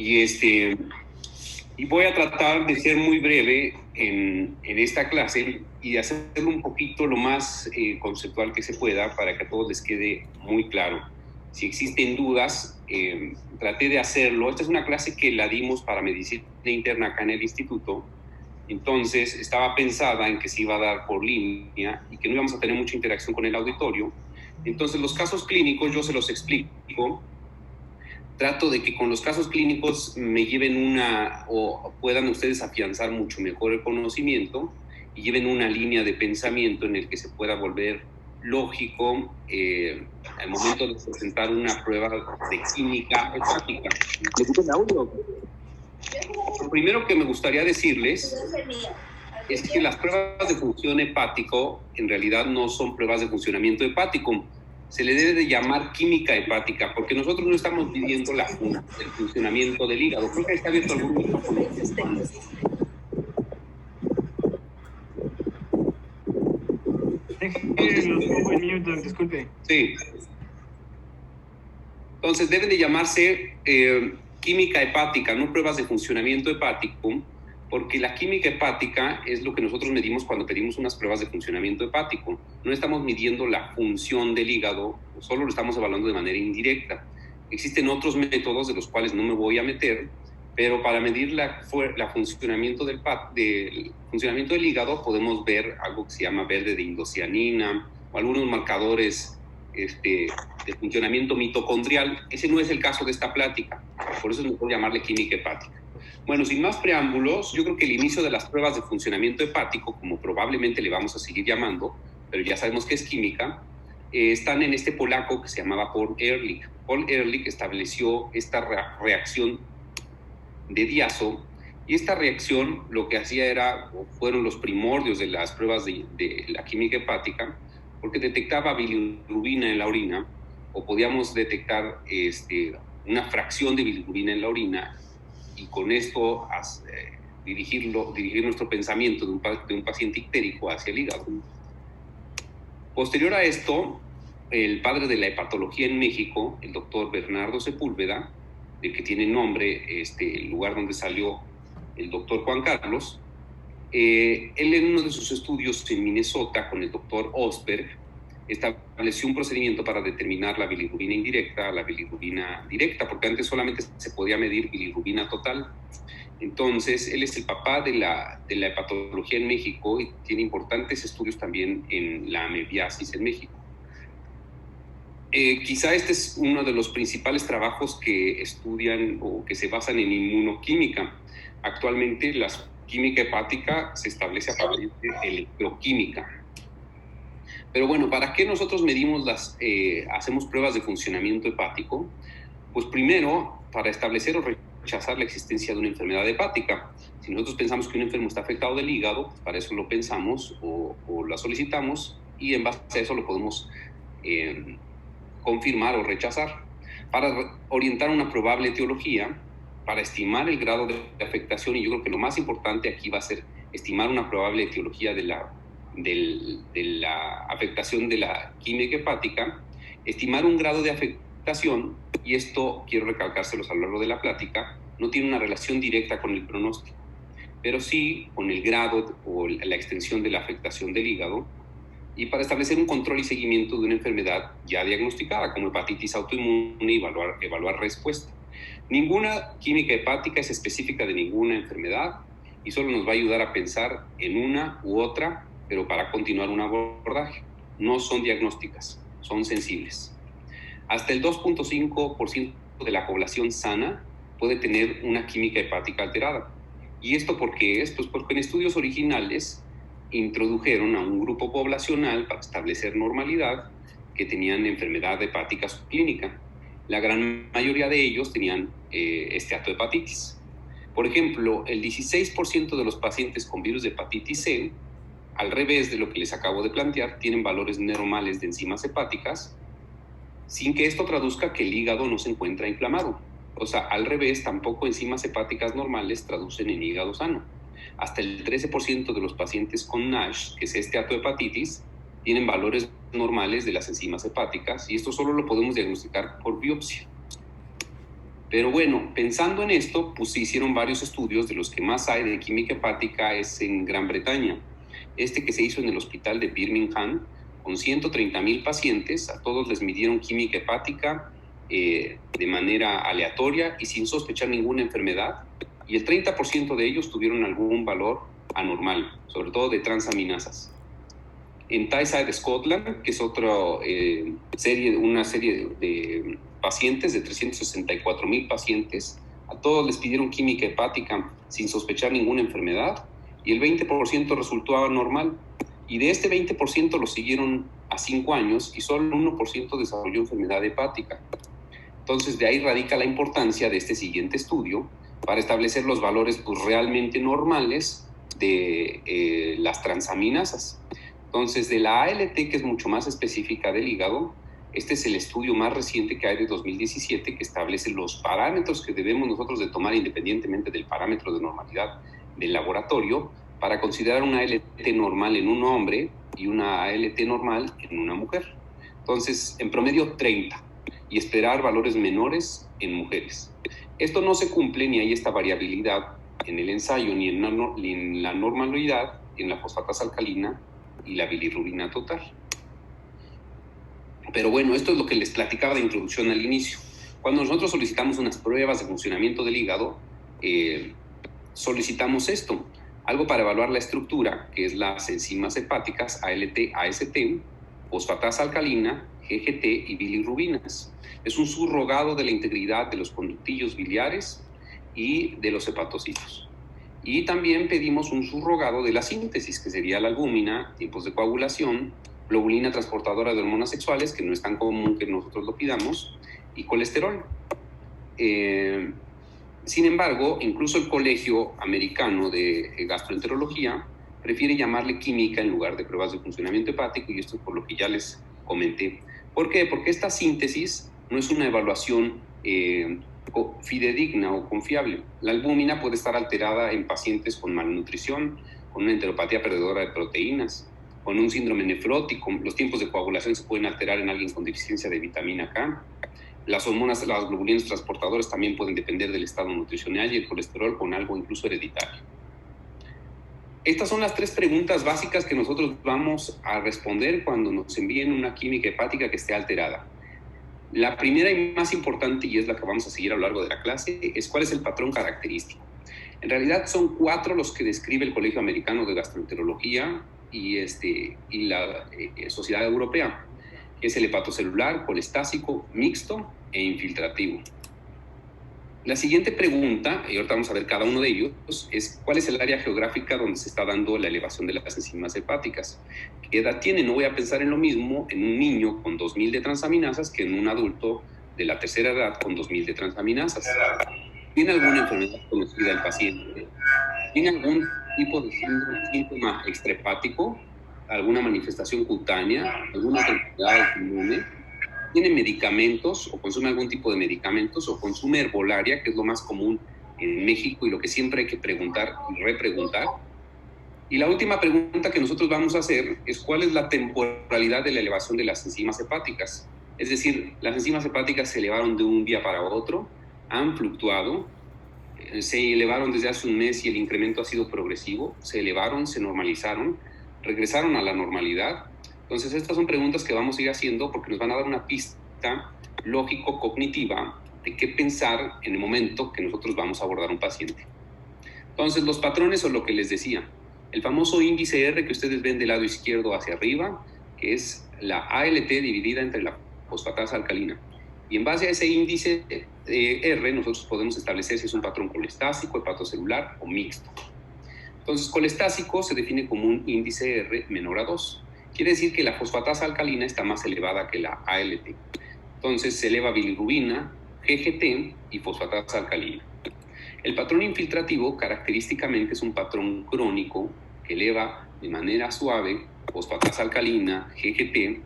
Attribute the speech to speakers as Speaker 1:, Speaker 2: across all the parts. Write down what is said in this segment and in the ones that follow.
Speaker 1: Y, y voy a tratar de ser muy breve en esta clase y de hacerlo un poquito lo más conceptual que se pueda para que a todos les quede muy claro. Si existen dudas, traté de hacerlo. Esta es una clase que la dimos para medicina interna acá en el instituto. Entonces, estaba pensada en que se iba a dar por línea y que no íbamos a tener mucha interacción con el auditorio. Entonces, los casos clínicos yo se los explico. Trato de que con los casos clínicos me lleven o puedan ustedes afianzar mucho mejor el conocimiento y lleven una línea de pensamiento en el que se pueda volver lógico al momento de presentar una prueba de química hepática. Lo primero que me gustaría decirles es que las pruebas de función hepático en realidad no son pruebas de funcionamiento hepático. Se le debe de llamar química hepática, porque nosotros no estamos midiendo el funcionamiento del hígado. Creo que está abierto algún micrófono.
Speaker 2: Disculpe.
Speaker 1: Sí. Entonces deben de llamarse química hepática, no pruebas de funcionamiento hepático, porque la química hepática es lo que nosotros medimos cuando pedimos unas pruebas de funcionamiento hepático. No estamos midiendo la función del hígado, solo lo estamos evaluando de manera indirecta. Existen otros métodos de los cuales no me voy a meter, pero para medir el funcionamiento del hígado podemos ver algo que se llama verde de indocianina o algunos marcadores de funcionamiento mitocondrial. Ese no es el caso de esta plática, por eso es mejor llamarle química hepática. Bueno, sin más preámbulos, yo creo que el inicio de las pruebas de funcionamiento hepático, como probablemente le vamos a seguir llamando, pero ya sabemos que es química, están en este polaco que se llamaba Paul Ehrlich. Paul Ehrlich estableció esta reacción de Diazo, y esta reacción lo que hacía fueron los primordios de las pruebas de la química hepática, porque detectaba bilirrubina en la orina, o podíamos detectar una fracción de bilirrubina en la orina, y con esto dirigir nuestro pensamiento de un paciente ictérico hacia el hígado. Posterior a esto, el padre de la hepatología en México, el doctor Bernardo Sepúlveda, del que tiene nombre el lugar donde salió el doctor Juan Carlos, él en uno de sus estudios en Minnesota con el doctor Osberg estableció un procedimiento para determinar la bilirrubina indirecta, la bilirrubina directa, porque antes solamente se podía medir bilirrubina total. Entonces, él es el papá de la hepatología en México y tiene importantes estudios también en la amebiasis en México. Quizá este es uno de los principales trabajos que estudian o que se basan en inmunoquímica. Actualmente la química hepática se establece a partir de electroquímica. Pero bueno, ¿para qué nosotros hacemos pruebas de funcionamiento hepático? Pues primero, para establecer o rechazar la existencia de una enfermedad hepática. Si nosotros pensamos que un enfermo está afectado del hígado, pues para eso lo pensamos o la solicitamos, y en base a eso lo podemos confirmar o rechazar. Para orientar una probable etiología, para estimar el grado de afectación, y yo creo que lo más importante aquí va a ser estimar una probable etiología de la afectación de la química hepática, estimar un grado de afectación, y esto quiero recalcárselos a lo largo de la plática, no tiene una relación directa con el pronóstico, pero sí con el grado o la extensión de la afectación del hígado, y para establecer un control y seguimiento de una enfermedad ya diagnosticada como hepatitis autoinmune y evaluar respuesta. Ninguna química hepática es específica de ninguna enfermedad y solo nos va a ayudar a pensar en una u otra, pero para continuar un abordaje. No son diagnósticas, son sensibles. Hasta el 2.5% de la población sana puede tener una química hepática alterada. ¿Y esto por qué es? Pues porque en estudios originales introdujeron a un grupo poblacional para establecer normalidad que tenían enfermedad hepática subclínica. La gran mayoría de ellos tenían esteatohepatitis. Por ejemplo, el 16% de los pacientes con virus de hepatitis C, al revés de lo que les acabo de plantear, tienen valores normales de enzimas hepáticas, sin que esto traduzca que el hígado no se encuentra inflamado. O sea, al revés, tampoco enzimas hepáticas normales traducen en hígado sano. Hasta el 13% de los pacientes con NASH, que es esteatohepatitis, tienen valores normales de las enzimas hepáticas, y esto solo lo podemos diagnosticar por biopsia. Pero bueno, pensando en esto, pues se hicieron varios estudios. De los que más hay de química hepática es en Gran Bretaña. Este que se hizo en el hospital de Birmingham, con 130,000 pacientes, a todos les midieron química hepática de manera aleatoria y sin sospechar ninguna enfermedad, y el 30% de ellos tuvieron algún valor anormal, sobre todo de transaminasas. En Tayside, Scotland, que es una serie de pacientes, de 364,000 pacientes, a todos les pidieron química hepática sin sospechar ninguna enfermedad, y el 20% resultó anormal. Y de este 20% lo siguieron a 5 años y solo el 1% desarrolló enfermedad hepática. Entonces, de ahí radica la importancia de este siguiente estudio para establecer los valores pues, realmente normales de las transaminasas. Entonces, de la ALT, que es mucho más específica del hígado, este es el estudio más reciente que hay de 2017 que establece los parámetros que debemos nosotros de tomar independientemente del parámetro de normalidad del laboratorio para considerar una ALT normal en un hombre y una ALT normal en una mujer. Entonces, en promedio 30 y esperar valores menores en mujeres. Esto no se cumple ni hay esta variabilidad en el ensayo ni en la normalidad en la fosfatasa alcalina y la bilirrubina total. Pero bueno, esto es lo que les platicaba de introducción al inicio. Cuando nosotros solicitamos unas pruebas de funcionamiento del hígado, solicitamos esto, algo para evaluar la estructura, que es las enzimas hepáticas ALT, AST, fosfatasa alcalina, GGT y bilirrubinas. Es un subrogado de la integridad de los conductillos biliares y de los hepatocitos. Y también pedimos un subrogado de la síntesis, que sería la albúmina, tiempos de coagulación, globulina transportadora de hormonas sexuales, que no es tan común que nosotros lo pidamos, y colesterol. Sin embargo, incluso el Colegio Americano de Gastroenterología prefiere llamarle química en lugar de pruebas de funcionamiento hepático, y esto es por lo que ya les comenté. ¿Por qué? Porque esta síntesis no es una evaluación fidedigna o confiable. La albúmina puede estar alterada en pacientes con malnutrición, con una enteropatía perdedora de proteínas, con un síndrome nefrótico. Los tiempos de coagulación se pueden alterar en alguien con deficiencia de vitamina K. Las hormonas, las globulinas transportadoras también pueden depender del estado nutricional, y el colesterol con algo incluso hereditario. Estas son las 3 preguntas básicas que nosotros vamos a responder cuando nos envíen una química hepática que esté alterada. La primera y más importante, y es la que vamos a seguir a lo largo de la clase, es cuál es el patrón característico. En realidad son 4 los que describe el Colegio Americano de Gastroenterología y la Sociedad Europea, que es el hepatocelular, colestásico, mixto e infiltrativo. La siguiente pregunta, y ahorita vamos a ver cada uno de ellos, es ¿cuál es el área geográfica donde se está dando la elevación de las enzimas hepáticas? ¿Qué edad tiene? No voy a pensar en lo mismo en un niño con 2,000 de transaminasas que en un adulto de la tercera edad con 2,000 de transaminasas. ¿Tiene alguna enfermedad conocida el paciente? ¿Tiene algún tipo de síntoma extrahepático? ¿Alguna manifestación cutánea? ¿Alguna enfermedad autoinmune? ¿Tiene medicamentos o consume algún tipo de medicamentos o consume herbolaria, que es lo más común en México y lo que siempre hay que preguntar y repreguntar? Y la última pregunta que nosotros vamos a hacer es ¿cuál es la temporalidad de la elevación de las enzimas hepáticas? Es decir, las enzimas hepáticas se elevaron de un día para otro, han fluctuado, se elevaron desde hace un mes y el incremento ha sido progresivo, se elevaron, se normalizaron, regresaron a la normalidad. Entonces, estas son preguntas que vamos a ir haciendo porque nos van a dar una pista lógico-cognitiva de qué pensar en el momento que nosotros vamos a abordar un paciente. Entonces, los patrones son lo que les decía. El famoso índice R que ustedes ven del lado izquierdo hacia arriba, que es la ALT dividida entre la fosfatasa alcalina. Y en base a ese índice R, nosotros podemos establecer si es un patrón colestásico, hepatocelular o mixto. Entonces, colestásico se define como un índice R menor a 2. Quiere decir que la fosfatasa alcalina está más elevada que la ALT. Entonces se eleva bilirrubina, GGT y fosfatasa alcalina. El patrón infiltrativo característicamente es un patrón crónico que eleva de manera suave fosfatasa alcalina, GGT,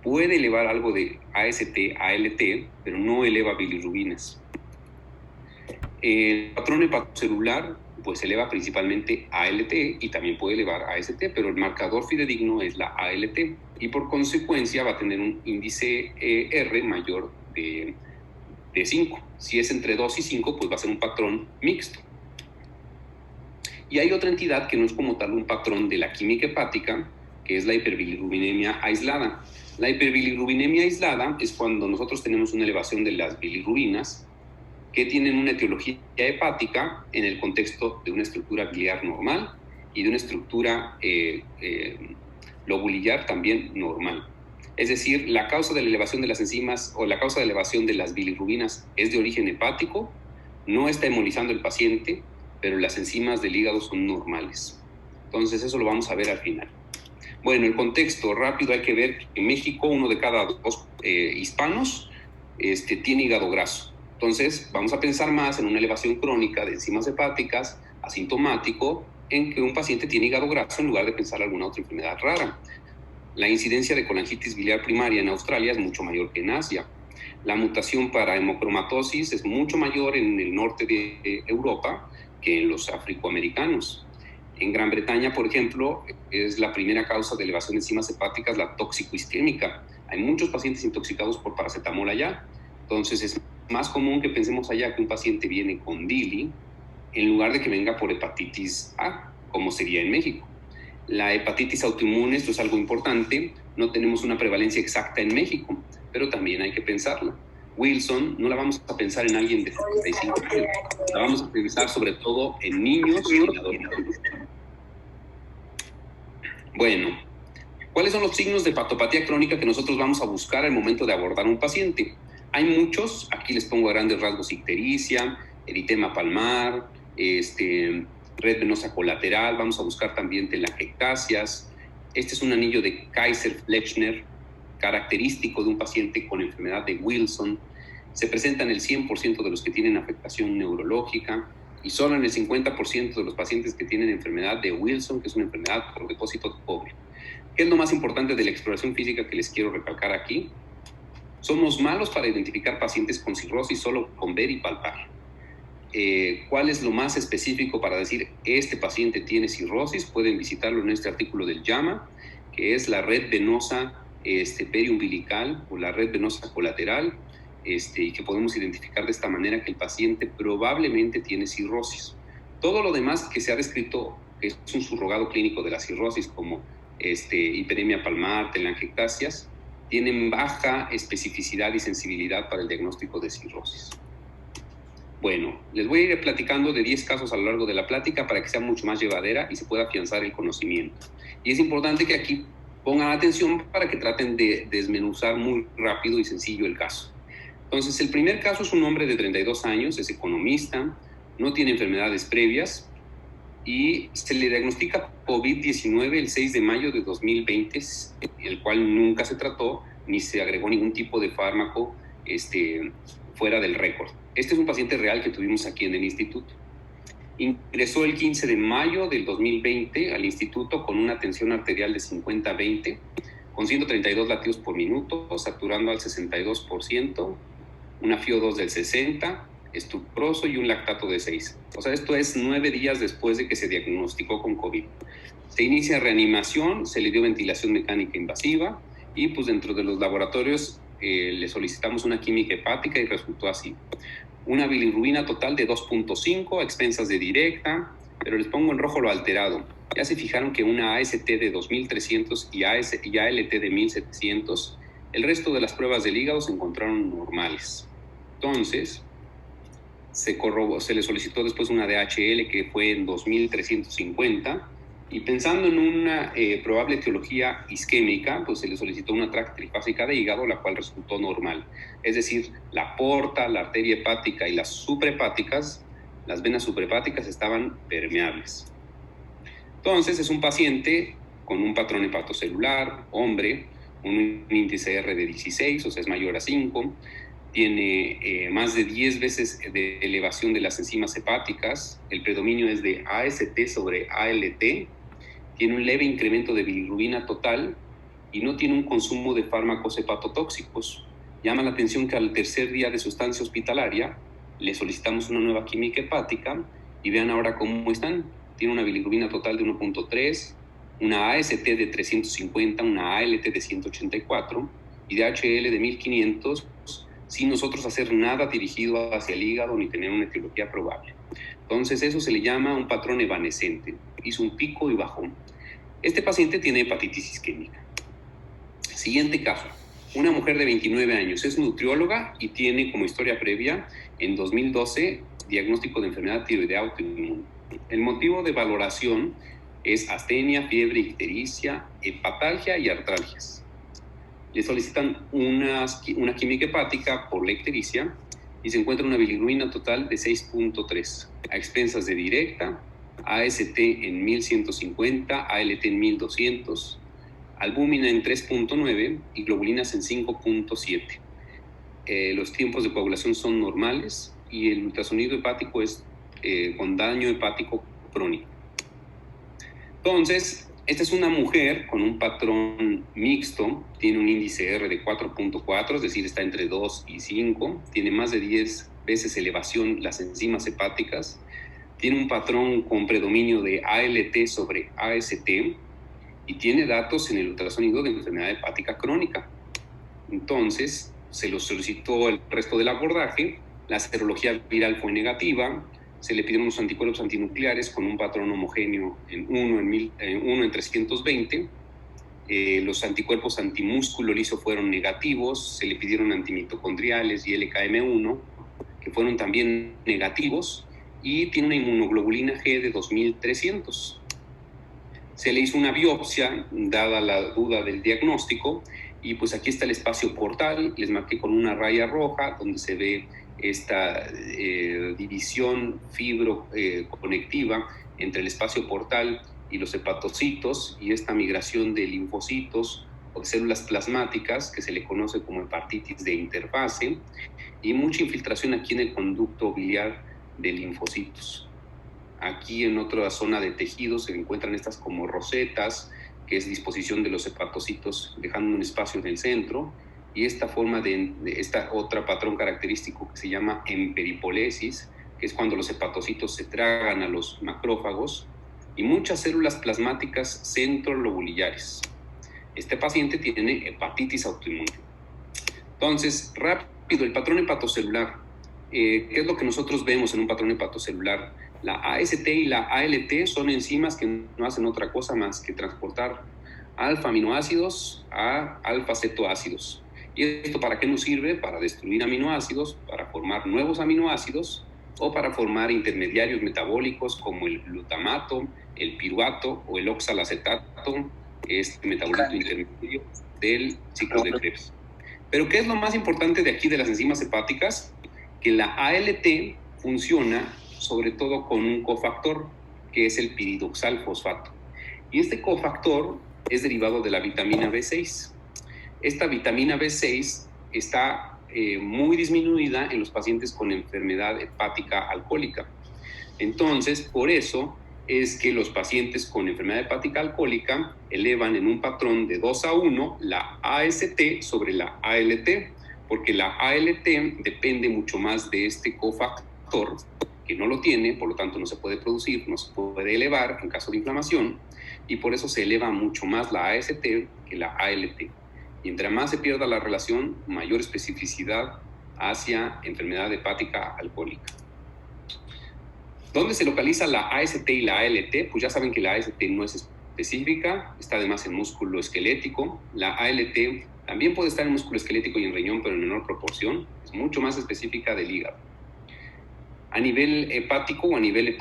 Speaker 1: puede elevar algo de AST, ALT, pero no eleva bilirrubinas. El patrón hepatocelular pues eleva principalmente ALT y también puede elevar AST, pero el marcador fidedigno es la ALT y por consecuencia va a tener un índice R mayor de de 5. Si es entre 2 y 5, pues va a ser un patrón mixto. Y hay otra entidad que no es como tal un patrón de la química hepática, que es la hiperbilirrubinemia aislada. La hiperbilirrubinemia aislada es cuando nosotros tenemos una elevación de las bilirrubinas que tienen una etiología hepática en el contexto de una estructura biliar normal y de una estructura lobulillar también normal. Es decir, la causa de la elevación de las enzimas o la causa de elevación de las bilirrubinas es de origen hepático, no está hemolizando el paciente, pero las enzimas del hígado son normales. Entonces eso lo vamos a ver al final. Bueno, el contexto rápido, hay que ver que en México 1 de cada 2 hispanos tiene hígado graso. Entonces vamos a pensar más en una elevación crónica de enzimas hepáticas, asintomático, en que un paciente tiene hígado graso en lugar de pensar alguna otra enfermedad rara. La incidencia de colangitis biliar primaria en Australia es mucho mayor que en Asia. La mutación para hemocromatosis es mucho mayor en el norte de Europa que en los afroamericanos. En Gran Bretaña, por ejemplo, es la primera causa de elevación de enzimas hepáticas la tóxico-isquémica. Hay muchos pacientes intoxicados por paracetamol allá. Entonces es más común que pensemos allá que un paciente viene con DILI en lugar de que venga por hepatitis A, como sería en México. La hepatitis autoinmune, esto es algo importante, no tenemos una prevalencia exacta en México, pero también hay que pensarla. Wilson no la vamos a pensar en alguien de 75 años, la vamos a pensar sobre todo en niños y en adolescentes. Bueno, ¿cuáles son los signos de hepatopatía crónica que nosotros vamos a buscar al momento de abordar un paciente? Hay muchos, aquí les pongo a grandes rasgos: ictericia, eritema palmar, red venosa colateral, vamos a buscar también telangiectasias. Este es un anillo de Kaiser-Fleschner, característico de un paciente con enfermedad de Wilson. Se presenta en el 100% de los que tienen afectación neurológica y solo en el 50% de los pacientes que tienen enfermedad de Wilson, que es una enfermedad por depósito de cobre. ¿Qué es lo más importante de la exploración física que les quiero recalcar aquí? Somos malos para identificar pacientes con cirrosis solo con ver y palpar. ¿Cuál es lo más específico para decir este paciente tiene cirrosis? Pueden visitarlo en este artículo del JAMA, que es la red venosa periumbilical o la red venosa colateral, y que podemos identificar de esta manera que el paciente probablemente tiene cirrosis. Todo lo demás que se ha descrito, que es un subrogado clínico de la cirrosis, como hiperemia palmar, telangiectasias, tienen baja especificidad y sensibilidad para el diagnóstico de cirrosis. Bueno, les voy a ir platicando de 10 casos a lo largo de la plática para que sea mucho más llevadera y se pueda afianzar el conocimiento. Y es importante que aquí pongan atención para que traten de desmenuzar muy rápido y sencillo el caso. Entonces, el primer caso es un hombre de 32 años, es economista, no tiene enfermedades previas y se le diagnostica COVID-19 el 6 de mayo de 2020, el cual nunca se trató ni se agregó ningún tipo de fármaco fuera del récord. Este es un paciente real que tuvimos aquí en el instituto. Ingresó el 15 de mayo del 2020 al instituto con una tensión arterial de 50-20, con 132 latidos por minuto, saturando al 62%, una FiO2 del 60%, estuproso y un lactato de 6. O sea, esto es 9 días después de que se diagnosticó con COVID. Se inicia reanimación, se le dio ventilación mecánica invasiva y pues dentro de los laboratorios le solicitamos una química hepática y resultó así. Una bilirrubina total de 2.5 a expensas de directa, pero les pongo en rojo lo alterado. Ya se fijaron que una AST de 2300 y ALT de 1700, el resto de las pruebas del hígado se encontraron normales. Entonces, se le solicitó después una DHL que fue en 2350 y pensando en una probable etiología isquémica, pues se le solicitó una tracta trifásica de hígado, la cual resultó normal. Es decir, la porta, la arteria hepática y las suprahepáticas, las venas suprahepáticas estaban permeables. Entonces es un paciente con un patrón hepatocelular, hombre, un índice R de 16, o sea es mayor a 5, tiene más de 10 veces de elevación de las enzimas hepáticas, el predominio es de AST sobre ALT, tiene un leve incremento de bilirrubina total y no tiene un consumo de fármacos hepatotóxicos. Llama la atención que al tercer día de su estancia hospitalaria le solicitamos una nueva química hepática y vean ahora cómo están. Tiene una bilirrubina total de 1.3, una AST de 350, una ALT de 184 y DHL de 1500, sin nosotros hacer nada dirigido hacia el hígado ni tener una etiología probable. Entonces eso se le llama un patrón evanescente. Hizo un pico y bajó. Este paciente tiene hepatitis isquémica. Siguiente caso. Una mujer de 29 años es nutrióloga y tiene como historia previa, en 2012, diagnóstico de enfermedad tiroidea autoinmune. El motivo de valoración es astenia, fiebre, ictericia, hepatalgia y artralgias. Le solicitan una química hepática por la ictericia y se encuentra una bilirrubina total de 6.3, a expensas de directa, AST en 1150, ALT en 1200, albúmina en 3.9 y globulinas en 5.7. Los tiempos de coagulación son normales y el ultrasonido hepático es con daño hepático crónico. Entonces, esta es una mujer con un patrón mixto, tiene un índice R de 4.4, es decir, está entre 2 y 5, tiene más de 10 veces elevación las enzimas hepáticas, tiene un patrón con predominio de ALT sobre AST y tiene datos en el ultrasonido de enfermedad hepática crónica. Entonces, se lo solicitó el resto del abordaje, la serología viral fue negativa, se le pidieron unos anticuerpos antinucleares con un patrón homogéneo en 1 en 320. Los anticuerpos antimúsculo liso fueron negativos, se le pidieron antimitocondriales y LKM1, que fueron también negativos, y tiene una inmunoglobulina G de 2300. Se le hizo una biopsia, dada la duda del diagnóstico, y pues aquí está el espacio portal, les marqué con una raya roja, donde se ve esta división fibroconectiva entre el espacio portal y los hepatocitos, y esta migración de linfocitos o de células plasmáticas, que se le conoce como hepatitis de interfase, y mucha infiltración aquí en el conducto biliar de linfocitos. Aquí en otra zona de tejidos se encuentran estas como rosetas, que es disposición de los hepatocitos dejando un espacio en el centro, y esta forma de esta otra patrón característico que se llama emperipolesis, que es cuando los hepatocitos se tragan a los macrófagos, y muchas células plasmáticas centrolobulillares. Este paciente tiene hepatitis autoinmune. Entonces, rápido, el patrón hepatocelular. ¿Qué es lo que nosotros vemos en un patrón hepatocelular? La AST y la ALT son enzimas que no hacen otra cosa más que transportar alfa-aminoácidos a alfa-cetoácidos. ¿Y esto para qué nos sirve? Para destruir aminoácidos, para formar nuevos aminoácidos o para formar intermediarios metabólicos como el glutamato, el piruvato o el oxalacetato, este metabolito intermedio del ciclo de Krebs. Pero ¿qué es lo más importante de aquí de las enzimas hepáticas? Que la ALT funciona sobre todo con un cofactor, que es el piridoxalfosfato. Y este cofactor es derivado de la vitamina B6. Esta vitamina B6 está muy disminuida en los pacientes con enfermedad hepática alcohólica. Entonces, por eso es que los pacientes con enfermedad hepática alcohólica elevan en un patrón de 2:1 la AST sobre la ALT, porque la ALT depende mucho más de este cofactor, que no lo tiene, por lo tanto no se puede producir, no se puede elevar en caso de inflamación, y por eso se eleva mucho más la AST que la ALT. Mientras más se pierda la relación, mayor especificidad hacia enfermedad hepática alcohólica. ¿Dónde se localiza la AST y la ALT? Pues ya saben que la AST no es específica, está además en músculo esquelético. La ALT también puede estar en músculo esquelético y en riñón, pero en menor proporción. Es mucho más específica del hígado. A nivel hepático o a nivel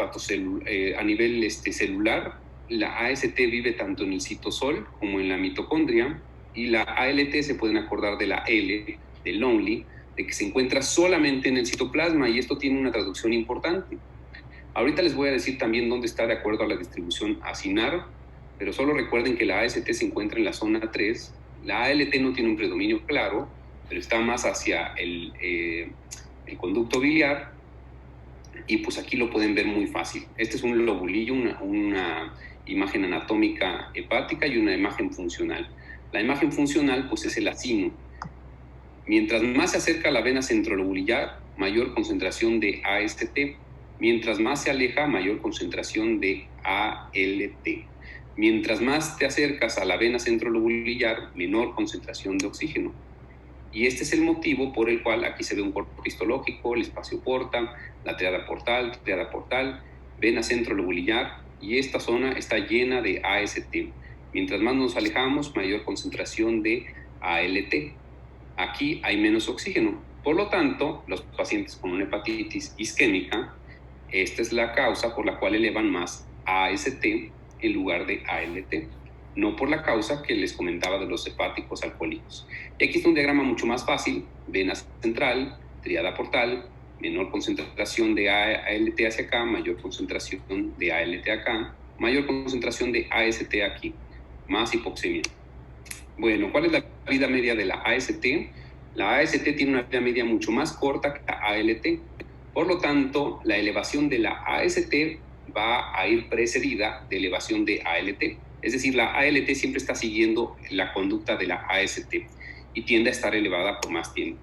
Speaker 1: celular, la AST vive tanto en el citosol como en la mitocondria, y la ALT se pueden acordar de la L, de lonely, de que se encuentra solamente en el citoplasma, y esto tiene una traducción importante. Ahorita les voy a decir también dónde está de acuerdo a la distribución acinar, pero solo recuerden que la AST se encuentra en la zona 3, la ALT no tiene un predominio claro, pero está más hacia el conducto biliar, y pues aquí lo pueden ver muy fácil. Este es un lobulillo, una imagen anatómica hepática y una imagen funcional. La imagen funcional pues es el acino. Mientras más se acerca a la vena centrolobulillar, mayor concentración de AST. Mientras más se aleja, mayor concentración de ALT. Mientras más te acercas a la vena centrolobulillar, menor concentración de oxígeno. Y este es el motivo por el cual aquí se ve un corte histológico, el espacio porta, la triada portal, vena centrolobulillar, y esta zona está llena de AST. Mientras más nos alejamos, mayor concentración de ALT. Aquí hay menos oxígeno. Por lo tanto, los pacientes con una hepatitis isquémica, esta es la causa por la cual elevan más AST en lugar de ALT, no por la causa que les comentaba de los hepáticos alcohólicos. Y aquí está un diagrama mucho más fácil: vena central, triada portal, menor concentración de ALT hacia acá, mayor concentración de ALT acá, mayor concentración de AST aquí, más hipoxemia. Bueno, ¿cuál es la vida media de la AST? La AST tiene una vida media mucho más corta que la ALT. Por lo tanto, la elevación de la AST va a ir precedida de elevación de ALT. Es decir, la ALT siempre está siguiendo la conducta de la AST y tiende a estar elevada por más tiempo.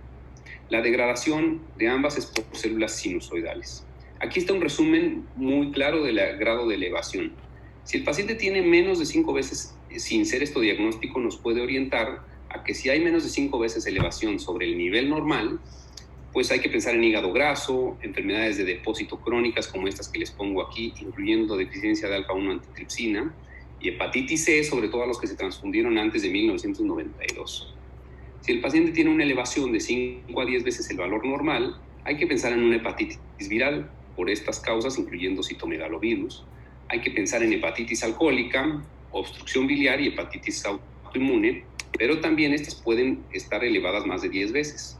Speaker 1: La degradación de ambas es por células sinusoidales. Aquí está un resumen muy claro del grado de elevación. Si el paciente tiene menos de 5 veces, sin ser esto diagnóstico, nos puede orientar a que si hay menos de 5 veces elevación sobre el nivel normal, pues hay que pensar en hígado graso, enfermedades de depósito crónicas como estas que les pongo aquí, incluyendo deficiencia de alfa-1 antitripsina, y hepatitis C, sobre todo a los que se transfundieron antes de 1992. Si el paciente tiene una elevación de 5 a 10 veces el valor normal, hay que pensar en una hepatitis viral por estas causas, incluyendo citomegalovirus. Hay que pensar en hepatitis alcohólica, obstrucción biliar y hepatitis autoinmune, pero también estas pueden estar elevadas más de 10 veces.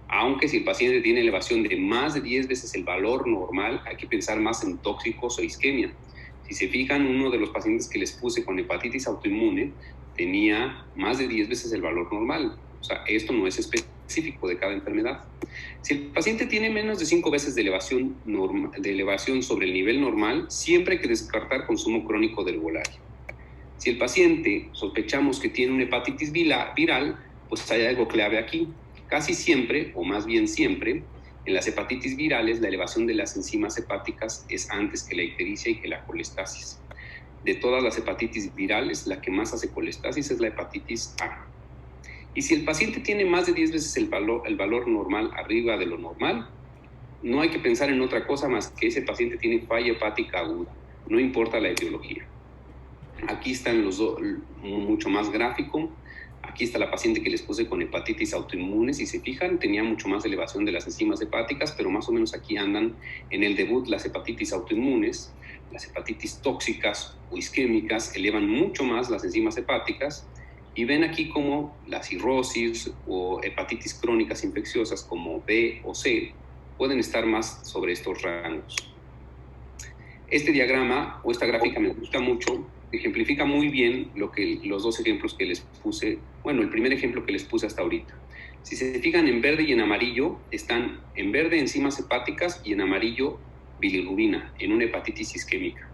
Speaker 1: Aunque si el paciente tiene elevación de más de 10 veces el valor normal, hay que pensar más en tóxicos o isquemia. Si se fijan, uno de los pacientes que les puse con hepatitis autoinmune tenía más de 10 veces el valor normal. O sea, esto no es específico de cada enfermedad. Si el paciente tiene menos de 5 veces de elevación sobre el nivel normal, siempre hay que descartar consumo crónico de herbolario. Si el paciente sospechamos que tiene una hepatitis viral, pues hay algo clave aquí. Casi siempre, o más bien siempre, en las hepatitis virales la elevación de las enzimas hepáticas es antes que la ictericia y que la colestasis. De todas las hepatitis virales, la que más hace colestasis es la hepatitis A. Y si el paciente tiene más de 10 veces el valor normal arriba de lo normal, no hay que pensar en otra cosa más que ese paciente tiene falla hepática aguda, no importa la etiología. Aquí están los dos, mucho más gráfico. Aquí está la paciente que les puse con hepatitis autoinmune. Si se fijan, tenía mucho más elevación de las enzimas hepáticas, pero más o menos aquí andan en el debut las hepatitis autoinmunes. Las hepatitis tóxicas o isquémicas elevan mucho más las enzimas hepáticas. Y ven aquí como la cirrosis o hepatitis crónicas infecciosas como B o C pueden estar más sobre estos rangos. Este diagrama o esta gráfica me gusta mucho. Ejemplifica muy bien los dos ejemplos que les puse, bueno, el primer ejemplo que les puse hasta ahorita. Si se fijan, en verde y en amarillo están en verde enzimas hepáticas y en amarillo bilirrubina, en una hepatitis isquémica.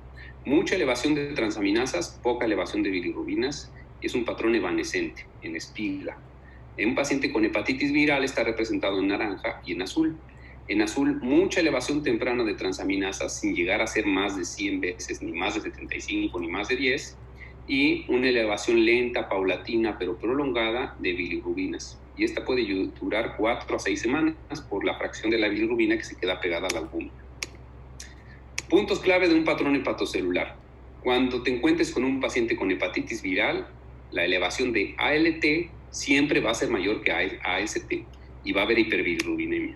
Speaker 1: Mucha elevación de transaminasas, poca elevación de bilirrubinas, y es un patrón evanescente, en espiga. En un paciente con hepatitis viral está representado en naranja y en azul. En azul, mucha elevación temprana de transaminasas sin llegar a ser más de 100 veces, ni más de 75, ni más de 10, y una elevación lenta, paulatina, pero prolongada de bilirrubinas. Y esta puede durar 4 a 6 semanas por la fracción de la bilirrubina que se queda pegada a la albúmina. Puntos clave de un patrón hepatocelular. Cuando te encuentres con un paciente con hepatitis viral, la elevación de ALT siempre va a ser mayor que AST y va a haber hiperbilirrubinemia,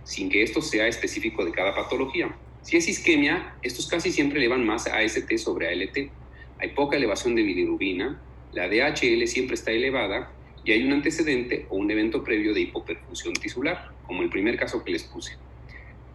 Speaker 1: sin que esto sea específico de cada patología. Si es isquemia, estos casi siempre elevan más AST sobre ALT. Hay poca elevación de bilirrubina, la DHL siempre está elevada y hay un antecedente o un evento previo de hipoperfusión tisular, como el primer caso que les puse.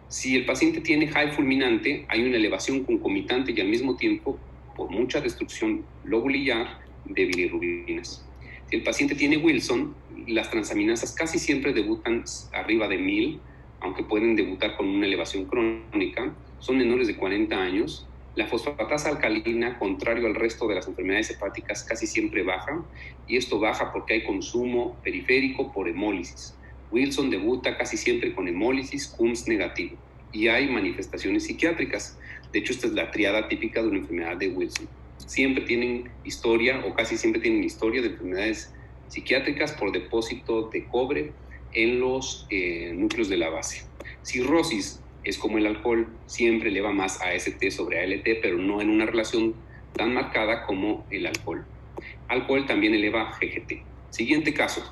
Speaker 1: Si el paciente tiene high fulminante, hay una elevación concomitante y al mismo tiempo, por mucha destrucción lobulillar, de bilirrubinas. Si el paciente tiene Wilson, las transaminasas casi siempre debutan arriba de 1000, aunque pueden debutar con una elevación crónica, son menores de 40 años. La fosfatasa alcalina, contrario al resto de las enfermedades hepáticas, casi siempre baja, y esto baja porque hay consumo periférico por hemólisis. Wilson debuta casi siempre con hemólisis, Coombs negativo, y hay manifestaciones psiquiátricas. De hecho, esta es la triada típica de una enfermedad de Wilson. Siempre tienen historia, o casi siempre tienen historia de enfermedades psiquiátricas por depósito de cobre en los núcleos de la base. Cirrosis es como el alcohol, siempre eleva más AST sobre ALT, pero no en una relación tan marcada como el alcohol. Alcohol también eleva GGT. Siguiente caso,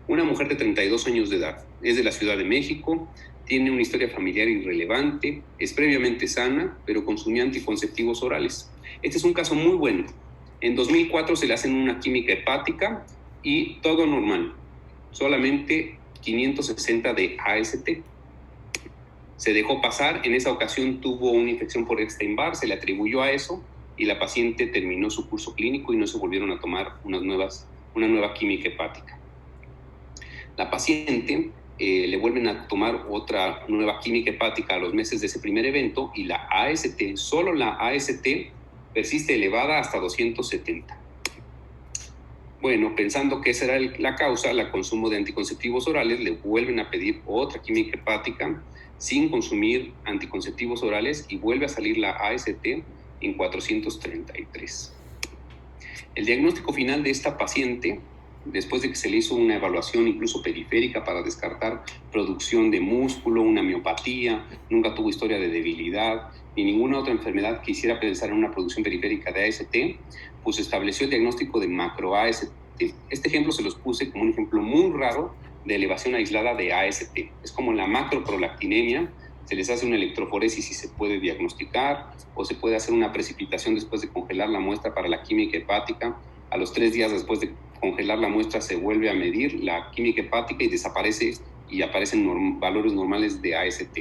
Speaker 1: una mujer de 32 años de edad, es de la Ciudad de México, tiene una historia familiar irrelevante, es previamente sana, pero consumía anticonceptivos orales. Este es un caso muy bueno. En 2004 se le hacen una química hepática y todo normal, solamente 560 de AST. Se dejó pasar, en esa ocasión tuvo una infección por Epstein-Barr, se le atribuyó a eso y la paciente terminó su curso clínico y no se volvieron a tomar una nueva química hepática. La paciente le vuelven a tomar otra nueva química hepática a los meses de ese primer evento y la AST, solo la AST, persiste elevada hasta 270. Bueno, pensando que esa era la causa, el consumo de anticonceptivos orales, le vuelven a pedir otra química hepática sin consumir anticonceptivos orales y vuelve a salir la AST en 433. El diagnóstico final de esta paciente, después de que se le hizo una evaluación incluso periférica para descartar producción de músculo, una miopatía, nunca tuvo historia de debilidad, ni ninguna otra enfermedad que hiciera pensar en una producción periférica de AST, pues estableció el diagnóstico de macro-AST. Este ejemplo se los puse como un ejemplo muy raro de elevación aislada de AST. Es como la macroprolactinemia, se les hace una electroforesis y se puede diagnosticar, o se puede hacer una precipitación después de congelar la muestra para la química hepática. A los 3 días después de congelar la muestra se vuelve a medir la química hepática y desaparece y aparecen valores normales de AST.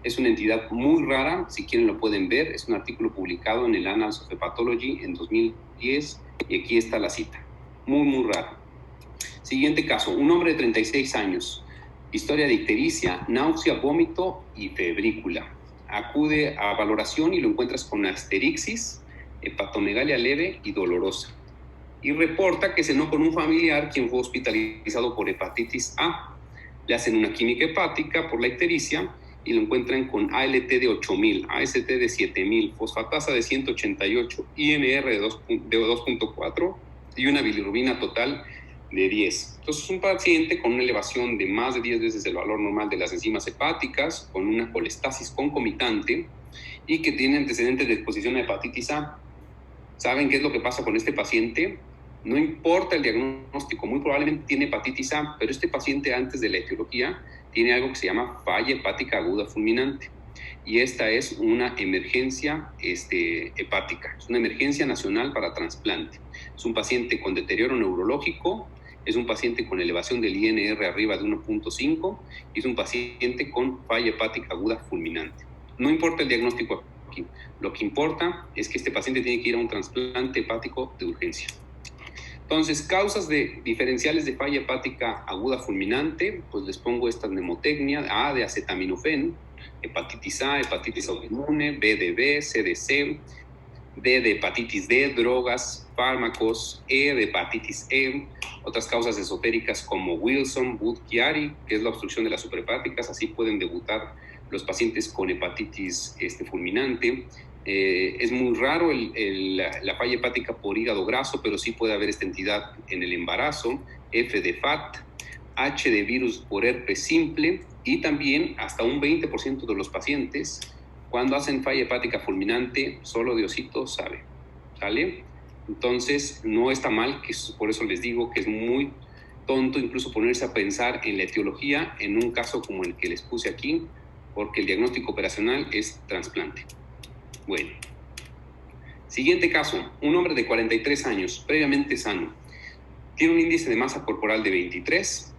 Speaker 1: Es una entidad muy rara, si quieren lo pueden ver, es un artículo publicado en el Annals of Hepatology en 2010 y aquí está la cita. Muy, muy raro. Siguiente caso, un hombre de 36 años, historia de ictericia, náusea, vómito y febrícula. Acude a valoración y lo encuentras con asterixis, hepatomegalia leve y dolorosa. Y reporta que cenó con un familiar quien fue hospitalizado por hepatitis A. Le hacen una química hepática por la ictericia y lo encuentran con ALT de 8000, AST de 7000, fosfatasa de 188, INR de 2.4 y una bilirrubina total de 10. Entonces, es un paciente con una elevación de más de 10 veces el valor normal de las enzimas hepáticas, con una colestasis concomitante y que tiene antecedentes de exposición a hepatitis A. ¿Saben qué es lo que pasa con este paciente? No importa el diagnóstico, muy probablemente tiene hepatitis A, pero este paciente antes de la etiología tiene algo que se llama falla hepática aguda fulminante. Y esta es una emergencia hepática, es una emergencia nacional para trasplante. Es un paciente con deterioro neurológico, es un paciente con elevación del INR arriba de 1.5 y es un paciente con falla hepática aguda fulminante. No importa el diagnóstico aquí, lo que importa es que este paciente tiene que ir a un trasplante hepático de urgencia. Entonces, causas diferenciales de falla hepática aguda fulminante, pues les pongo esta mnemotecnia: A de acetaminofén, hepatitis A, hepatitis autoinmune, B de B, C de C, D de hepatitis D, drogas, fármacos, E de hepatitis E, otras causas esotéricas como Wilson, Budd-Chiari, que es la obstrucción de las superhepáticas, así pueden debutar los pacientes con hepatitis fulminante. Es muy raro la falla hepática por hígado graso, pero sí puede haber esta entidad en el embarazo, F de FAT, H de virus por herpes simple y también hasta un 20% de los pacientes cuando hacen falla hepática fulminante, solo Diosito sabe, ¿sale? Entonces no está mal, que por eso les digo que es muy tonto incluso ponerse a pensar en la etiología en un caso como el que les puse aquí, porque el diagnóstico operacional es trasplante. Bueno, siguiente caso, un hombre de 43 años, previamente sano, tiene un índice de masa corporal de 23,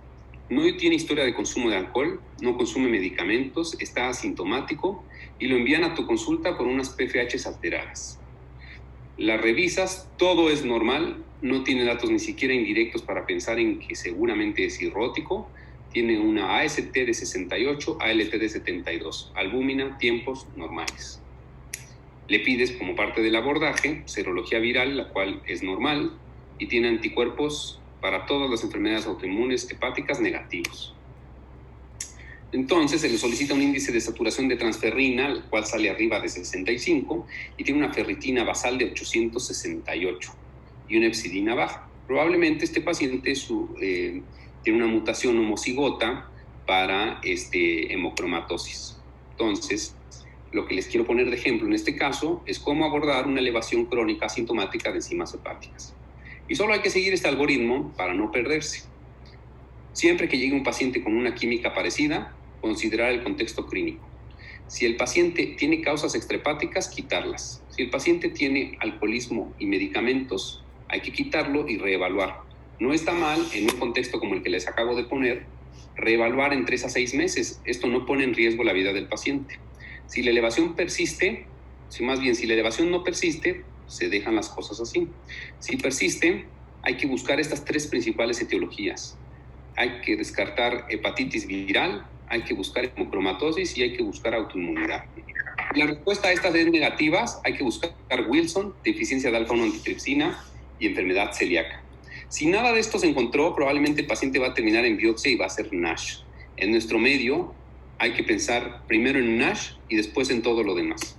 Speaker 1: no tiene historia de consumo de alcohol, no consume medicamentos, está asintomático y lo envían a tu consulta con unas PFHs alteradas. Las revisas, todo es normal, no tiene datos ni siquiera indirectos para pensar en que seguramente es cirrótico, tiene una AST de 68, ALT de 72, albúmina, tiempos normales. Le pides como parte del abordaje serología viral, la cual es normal y tiene anticuerpos para todas las enfermedades autoinmunes hepáticas negativos. Entonces se le solicita un índice de saturación de transferrina, el cual sale arriba de 65 y tiene una ferritina basal de 868 y una hepsidina baja. Probablemente este paciente tiene una mutación homocigota para hemocromatosis. Entonces, lo que les quiero poner de ejemplo en este caso es cómo abordar una elevación crónica asintomática de enzimas hepáticas. Y solo hay que seguir este algoritmo para no perderse. Siempre que llegue un paciente con una química parecida, considerar el contexto clínico. Si el paciente tiene causas extrahepáticas, quitarlas. Si el paciente tiene alcoholismo y medicamentos, hay que quitarlo y reevaluar. No está mal, en un contexto como el que les acabo de poner, reevaluar en 3 a 6 meses. Esto no pone en riesgo la vida del paciente. Si la elevación persiste, si la elevación no persiste, se dejan las cosas así. Si persiste, hay que buscar estas 3 principales etiologías. Hay que descartar hepatitis viral, hay que buscar hemocromatosis y hay que buscar autoinmunidad. La respuesta a estas es negativas, hay que buscar Wilson, deficiencia de alfa-1-antitripsina y enfermedad celíaca. Si nada de esto se encontró, probablemente el paciente va a terminar en biopsia y va a ser NASH. En nuestro medio hay que pensar primero en NASH y después en todo lo demás.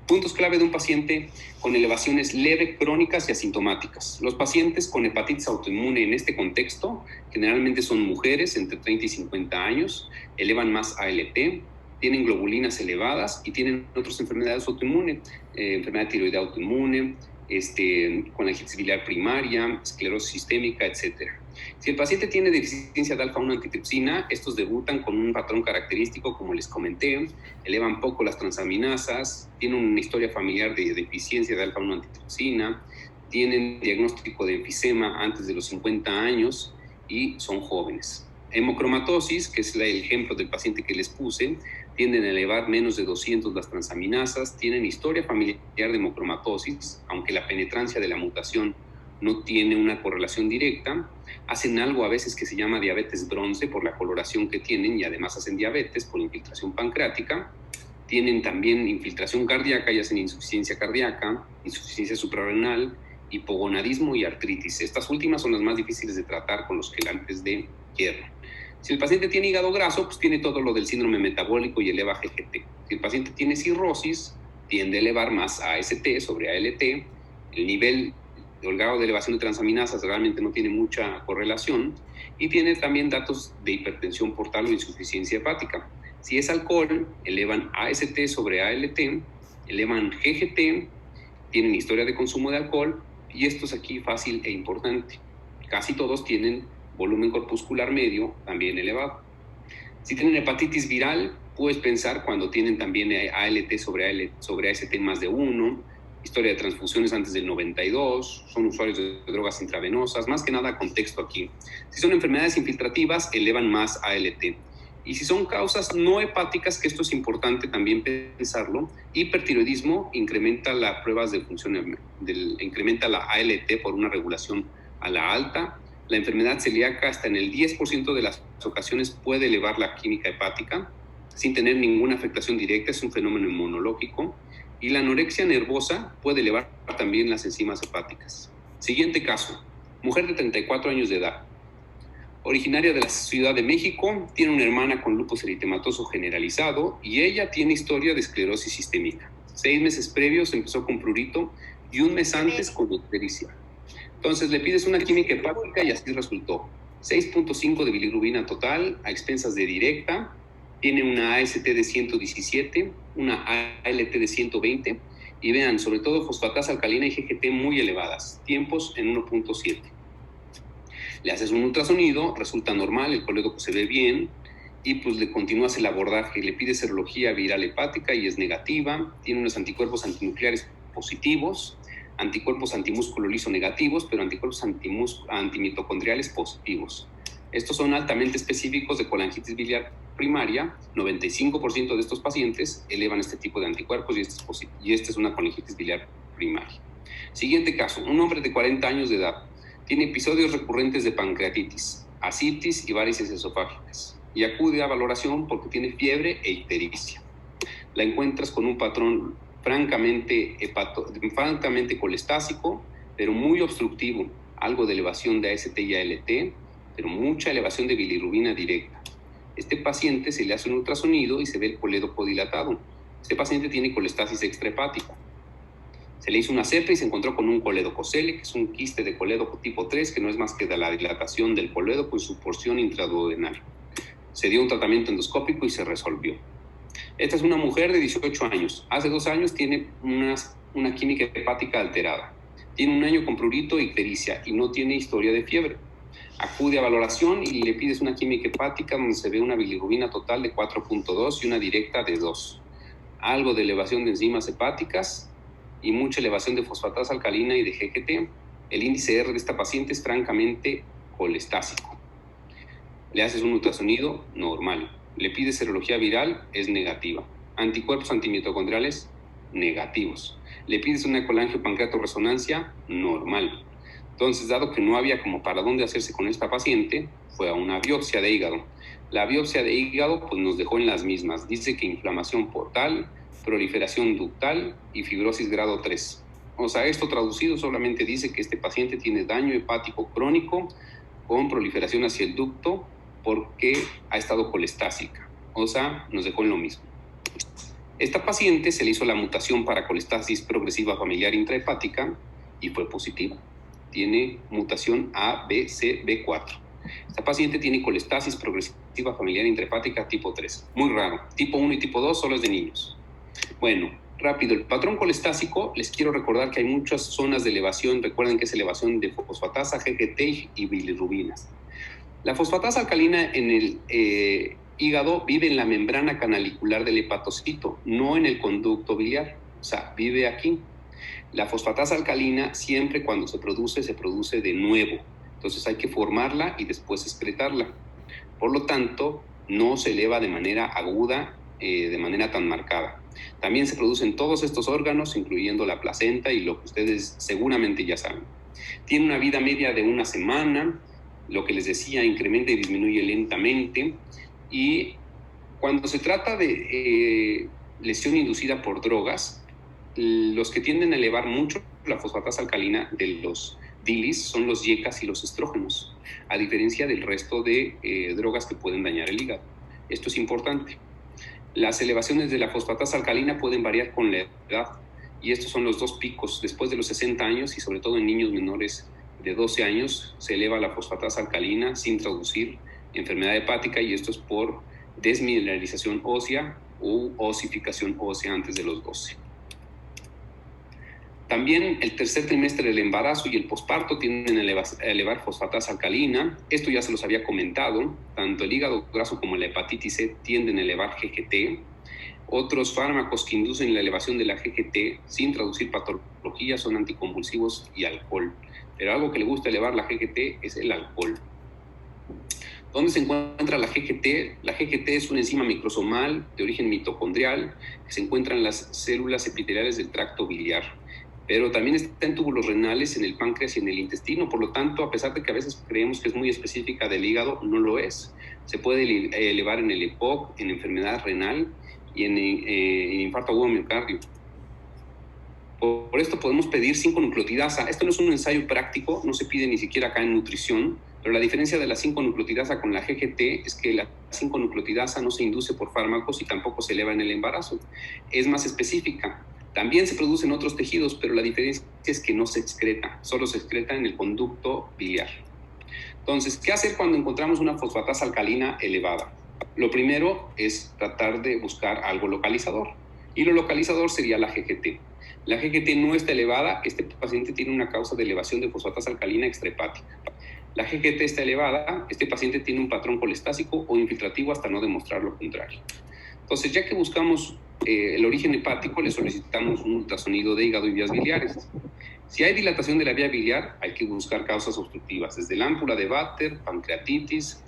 Speaker 1: Puntos clave de un paciente con elevaciones leve, crónicas y asintomáticas. Los pacientes con hepatitis autoinmune en este contexto generalmente son mujeres entre 30 y 50 años, elevan más ALT, tienen globulinas elevadas y tienen otras enfermedades autoinmunes, enfermedad tiroidea autoinmune, colangitis biliar primaria, esclerosis sistémica, etc. Si el paciente tiene deficiencia de alfa-1-antitripsina, estos debutan con un patrón característico, como les comenté, elevan poco las transaminasas, tienen una historia familiar de deficiencia de alfa-1-antitripsina, tienen diagnóstico de enfisema antes de los 50 años y son jóvenes. Hemocromatosis, que es el ejemplo del paciente que les puse, tienden a elevar menos de 200 las transaminasas, tienen historia familiar de hemocromatosis, aunque la penetrancia de la mutación no tiene una correlación directa, hacen algo a veces que se llama diabetes bronce por la coloración que tienen y además hacen diabetes por infiltración pancreática, tienen también infiltración cardíaca y hacen insuficiencia cardíaca, insuficiencia suprarrenal, hipogonadismo y artritis. Estas últimas son las más difíciles de tratar con los quelantes de hierro. Si el paciente tiene hígado graso, pues tiene todo lo del síndrome metabólico y eleva GGT. Si el paciente tiene cirrosis, tiende a elevar más AST sobre ALT. El nivel o el grado de elevación de transaminasas realmente no tiene mucha correlación y tiene también datos de hipertensión portal o insuficiencia hepática. Si es alcohol, elevan AST sobre ALT, elevan GGT, tienen historia de consumo de alcohol y esto es aquí fácil e importante. Casi todos tienen volumen corpuscular medio también elevado. Si tienen hepatitis viral, puedes pensar cuando tienen también ALT sobre AST más de 1, historia de transfusiones antes del 92, son usuarios de drogas intravenosas, más que nada contexto aquí. Si son enfermedades infiltrativas, elevan más ALT. Y si son causas no hepáticas, que esto es importante también pensarlo, hipertiroidismo incrementa las pruebas de función, incrementa la ALT por una regulación a la alta. La enfermedad celíaca hasta en el 10% de las ocasiones puede elevar la química hepática sin tener ninguna afectación directa, es un fenómeno inmunológico. Y la anorexia nervosa puede elevar también las enzimas hepáticas. Siguiente caso, mujer de 34 años de edad, originaria de la Ciudad de México, tiene una hermana con lupus eritematoso generalizado y ella tiene historia de esclerosis sistémica. 6 meses previos empezó con prurito y 1 mes antes con ictericia. Entonces le pides una química hepática y así resultó. 6.5 de bilirrubina total a expensas de directa, tiene una AST de 117, una ALT de 120 y vean, sobre todo fosfatasa alcalina y GGT muy elevadas, tiempos en 1.7. Le haces un ultrasonido, resulta normal, el colédoco se ve bien y pues le continúas el abordaje, le pides serología viral hepática y es negativa, tiene unos anticuerpos antinucleares positivos, anticuerpos antimúsculo liso negativos, pero anticuerpos antimitocondriales positivos. Estos son altamente específicos de colangitis biliar primaria. 95% de estos pacientes elevan este tipo de anticuerpos y esta es una colangitis biliar primaria. Siguiente caso, un hombre de 40 años de edad tiene episodios recurrentes de pancreatitis, ascitis y varices esofágicas y acude a valoración porque tiene fiebre e ictericia. La encuentras con un patrón francamente colestásico, pero muy obstructivo, algo de elevación de AST y ALT, pero mucha elevación de bilirrubina directa. Este paciente se le hace un ultrasonido y se ve el colédoco dilatado. Este paciente tiene colestasis extrahepática. Se le hizo una CEPA y se encontró con un coledococele, que es un quiste de colédoco tipo 3, que no es más que de la dilatación del colédoco en su porción intraduodenal. Se dio un tratamiento endoscópico y se resolvió. Esta es una mujer de 18 años. Hace 2 años tiene una química hepática alterada. Tiene 1 año con prurito y ictericia y no tiene historia de fiebre. Acude a valoración y le pides una química hepática donde se ve una bilirrubina total de 4.2 y una directa de 2. Algo de elevación de enzimas hepáticas y mucha elevación de fosfatasa alcalina y de GGT. El índice R de esta paciente es francamente colestásico. Le haces un ultrasonido normal. Le pides serología viral, es negativa. Anticuerpos antimitocondriales, negativos. Le pides una colangiopancreatorresonancia, normal. Entonces, dado que no había como para dónde hacerse con esta paciente, fue a una biopsia de hígado. La biopsia de hígado pues, nos dejó en las mismas. Dice que inflamación portal, proliferación ductal y fibrosis grado 3. O sea, esto traducido solamente dice que este paciente tiene daño hepático crónico con proliferación hacia el ducto porque ha estado colestásica. O sea, nos dejó en lo mismo. Esta paciente se le hizo la mutación para colestasis progresiva familiar intrahepática y fue positiva. Tiene mutación ABCB4. Esta paciente tiene colestasis progresiva familiar intrahepática tipo 3. Muy raro. Tipo 1 y tipo 2 solo es de niños. Bueno, rápido. El patrón colestásico, les quiero recordar que hay muchas zonas de elevación. Recuerden que es elevación de fosfatasa, GGT y bilirrubinas. La fosfatasa alcalina en el hígado vive en la membrana canalicular del hepatocito, no en el conducto biliar. O sea, vive aquí. La fosfatasa alcalina siempre cuando se produce de nuevo. Entonces hay que formarla y después excretarla. Por lo tanto, no se eleva de manera aguda, de manera tan marcada. También se producen todos estos órganos, incluyendo la placenta y lo que ustedes seguramente ya saben. Tiene una vida media de 1 semana, lo que les decía, incrementa y disminuye lentamente. Y cuando se trata de lesión inducida por drogas, los que tienden a elevar mucho la fosfatasa alcalina de los DILIs son los YECAs y los estrógenos, a diferencia del resto de drogas que pueden dañar el hígado. Esto es importante. Las elevaciones de la fosfatasa alcalina pueden variar con la edad, y estos son los 2 picos. Después de los 60 años, y sobre todo en niños menores de 12 años, se eleva la fosfatasa alcalina sin traducir enfermedad hepática, y esto es por desmineralización ósea u osificación ósea antes de los 12. También el tercer trimestre del embarazo y el posparto tienden a elevar fosfatasa alcalina. Esto ya se los había comentado. Tanto el hígado graso como la hepatitis C tienden a elevar GGT. Otros fármacos que inducen la elevación de la GGT sin traducir patología son anticonvulsivos y alcohol. Pero algo que le gusta elevar la GGT es el alcohol. ¿Dónde se encuentra la GGT? La GGT es una enzima microsomal de origen mitocondrial que se encuentra en las células epiteliales del tracto biliar. Pero también está en túbulos renales, en el páncreas y en el intestino. Por lo tanto, a pesar de que a veces creemos que es muy específica del hígado, no lo es. Se puede elevar en el EPOC, en enfermedad renal y en infarto agudo miocardio. Por esto podemos pedir 5-nucleotidasa. Esto no es un ensayo práctico, no se pide ni siquiera acá en nutrición, pero la diferencia de la 5-nucleotidasa con la GGT es que la 5-nucleotidasa no se induce por fármacos y tampoco se eleva en el embarazo. Es más específica. También se produce en otros tejidos, pero la diferencia es que no se excreta, solo se excreta en el conducto biliar. Entonces, ¿qué hacer cuando encontramos una fosfatasa alcalina elevada? Lo primero es tratar de buscar algo localizador, y lo localizador sería la GGT. La GGT no está elevada, este paciente tiene una causa de elevación de fosfatasa alcalina extrahepática. La GGT está elevada, este paciente tiene un patrón colestásico o infiltrativo hasta no demostrar lo contrario. Entonces, ya que buscamos el origen hepático, le solicitamos un ultrasonido de hígado y vías biliares. Si hay dilatación de la vía biliar, hay que buscar causas obstructivas, desde la ámpula de Vater, pancreatitis,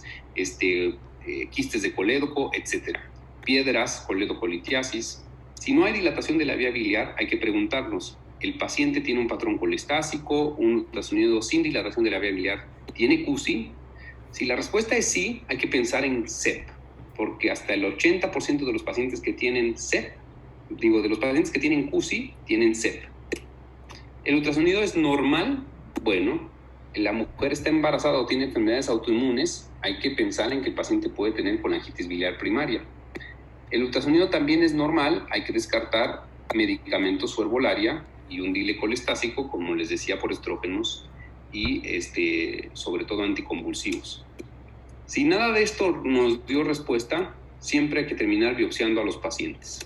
Speaker 1: quistes de colédoco, etc. Piedras, coledocolitiasis. Si no hay dilatación de la vía biliar, hay que preguntarnos, ¿el paciente tiene un patrón colestásico, un ultrasonido sin dilatación de la vía biliar? ¿Tiene QSI? Si la respuesta es sí, hay que pensar en CEP, porque hasta el 80% de los pacientes que tienen CEP, de los pacientes que tienen QSI, tienen CEP. ¿El ultrasonido es normal? Bueno, la mujer está embarazada o tiene enfermedades autoinmunes, hay que pensar en que el paciente puede tener colangitis biliar primaria. El ultrasonido también es normal, hay que descartar medicamentos o herbolaria y un dile colestásico, como les decía, por estrógenos y sobre todo anticonvulsivos. Si nada de esto nos dio respuesta, siempre hay que terminar biopsiando a los pacientes.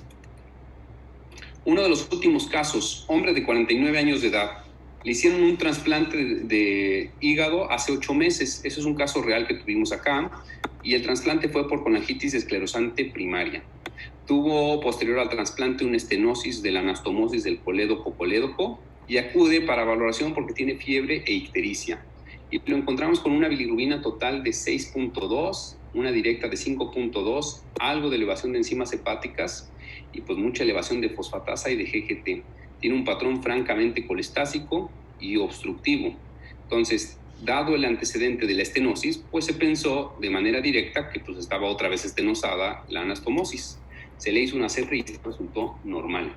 Speaker 1: Uno de los últimos casos, hombre de 49 años de edad, le hicieron un trasplante de hígado hace 8 meses. Eso es un caso real que tuvimos acá. Y el trasplante fue por colangitis esclerosante primaria. Tuvo posterior al trasplante una estenosis de la anastomosis del colédoco y acude para valoración porque tiene fiebre e ictericia. Y lo encontramos con una bilirrubina total de 6.2, una directa de 5.2, algo de elevación de enzimas hepáticas y pues mucha elevación de fosfatasa y de GGT. Tiene un patrón francamente colestásico y obstructivo. Entonces, dado el antecedente de la estenosis, pues se pensó de manera directa que pues estaba otra vez estenosada la anastomosis. Se le hizo una CEPRE y resultó normal.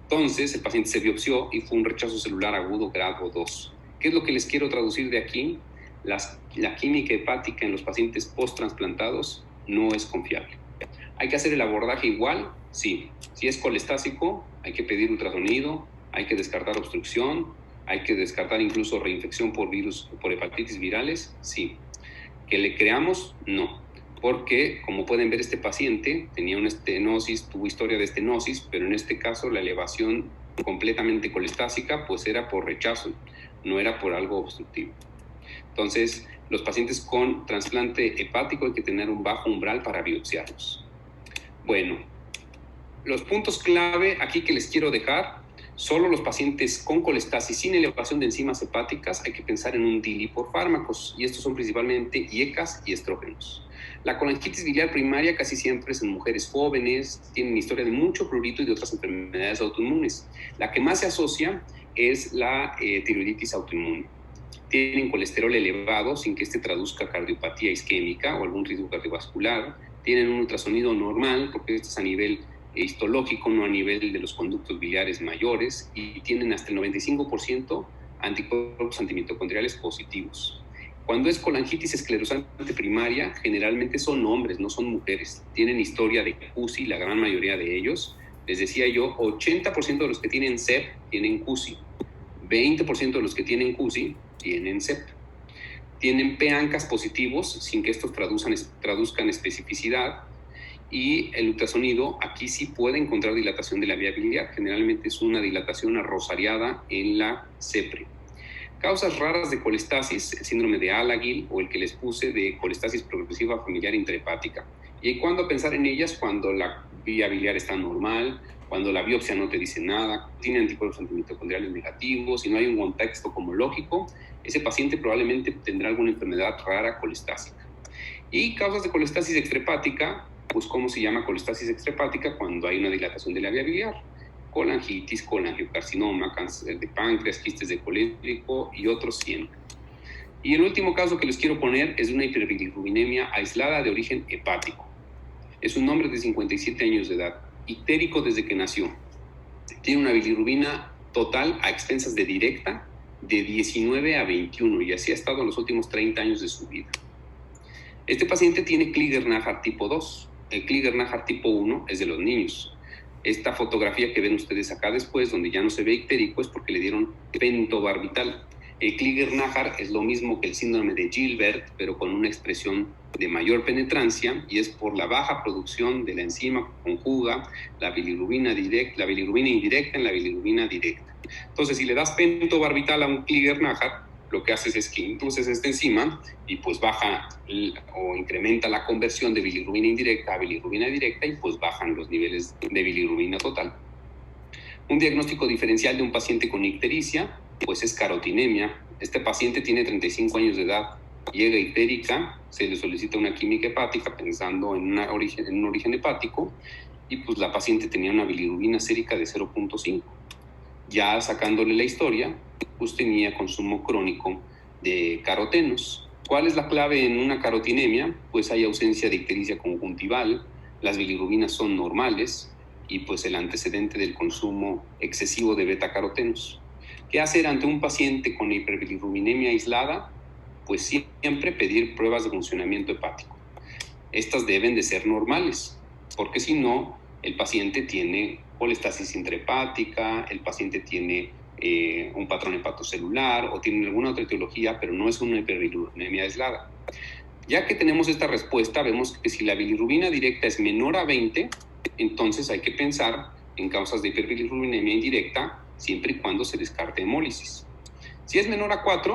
Speaker 1: Entonces, el paciente se biopsió y fue un rechazo celular agudo grado 2. ¿Qué es lo que les quiero traducir de aquí? La química hepática en los pacientes post-transplantados no es confiable. ¿Hay que hacer el abordaje igual? Sí. Si es colestásico, hay que pedir ultrasonido, hay que descartar obstrucción, hay que descartar incluso reinfección por virus o por hepatitis virales, sí. ¿Que le creamos? No. Porque, como pueden ver, este paciente tenía una estenosis, tuvo historia de estenosis, pero en este caso la elevación completamente colestásica pues era por rechazo, no era por algo obstructivo. Entonces, los pacientes con trasplante hepático hay que tener un bajo umbral para biopsiarlos. Bueno, los puntos clave aquí que les quiero dejar: solo los pacientes con colestasis sin elevación de enzimas hepáticas hay que pensar en un DILI por fármacos, y estos son principalmente IECAS y estrógenos. La colangitis biliar primaria casi siempre es en mujeres jóvenes, tienen historia de mucho prurito y de otras enfermedades autoinmunes. La que más se asocia es la tiroiditis autoinmune. Tienen colesterol elevado sin que este traduzca cardiopatía isquémica o algún riesgo cardiovascular. Tienen un ultrasonido normal porque esto es a nivel histológico, no a nivel de los conductos biliares mayores, y tienen hasta el 95% anticuerpos antimitocondriales positivos. Cuando es colangitis esclerosante primaria, generalmente son hombres, no son mujeres. Tienen historia de CUSI, la gran mayoría de ellos. Les decía yo, 80% de los que tienen CEP tienen CUSI. 20% de los que tienen CUSI tienen CEP. Tienen PANCAS positivos, sin que estos traduzcan especificidad. Y el ultrasonido aquí sí puede encontrar dilatación de la vía biliar. Generalmente es una dilatación arrosariada en la CEPRE. Causas raras de colestasis: el síndrome de Alagil o el que les puse de colestasis progresiva familiar intrahepática. ¿Y cuándo pensar en ellas? Cuando la vía biliar está normal, cuando la biopsia no te dice nada, tiene anticuerpos antimitocondriales negativos y no hay un contexto homológico, ese paciente probablemente tendrá alguna enfermedad rara colestásica. Y causas de colestasis extrahepática, pues ¿cómo se llama colestasis extrahepática? Cuando hay una dilatación de la vía biliar: colangitis, colangiocarcinoma, cáncer de páncreas, quistes de colérico y otros 100. Y el último caso que les quiero poner es de una hiperbilirrubinemia aislada de origen hepático. Es un hombre de 57 años de edad, ictérico desde que nació. Tiene una bilirrubina total a expensas de directa de 19 a 21 y así ha estado en los últimos 30 años de su vida. Este paciente tiene Kliger-Narhart tipo 2. El Kliger-Narhart tipo 1 es de los niños. Esta fotografía que ven ustedes acá después, donde ya no se ve ictérico, es porque le dieron pentobarbital. El Kliger-Narhart es lo mismo que el síndrome de Gilbert, pero con una expresión de mayor penetrancia, y es por la baja producción de la enzima que conjuga la bilirrubina indirecta en la bilirrubina directa. Entonces, si le das pentobarbital a un Kliger-Narhart, lo que haces es que induces esta enzima y pues baja o incrementa la conversión de bilirrubina indirecta a bilirrubina directa y pues bajan los niveles de bilirrubina total. Un diagnóstico diferencial de un paciente con ictericia pues es carotinemia. Este paciente tiene 35 años de edad, llega ictérica, se le solicita una química hepática pensando en un origen hepático y pues la paciente tenía una bilirrubina sérica de 0.5. Ya sacándole la historia, pues tenía consumo crónico de carotenos. ¿Cuál es la clave en una carotinemia? Pues hay ausencia de ictericia conjuntival, las bilirrubinas son normales y pues el antecedente del consumo excesivo de betacarotenos. ¿Qué hacer ante un paciente con hiperbilirrubinemia aislada? Pues siempre pedir pruebas de funcionamiento hepático. Estas deben de ser normales, porque si no, El paciente tiene colestasis intrahepática, el paciente tiene un patrón hepatocelular o tiene alguna otra etiología, pero no es una hiperbilirubinemia aislada. Ya que tenemos esta respuesta, vemos que si la bilirrubina directa es menor a 20, entonces hay que pensar en causas de hiperbilirubinemia indirecta, siempre y cuando se descarte hemólisis. Si es menor a 4,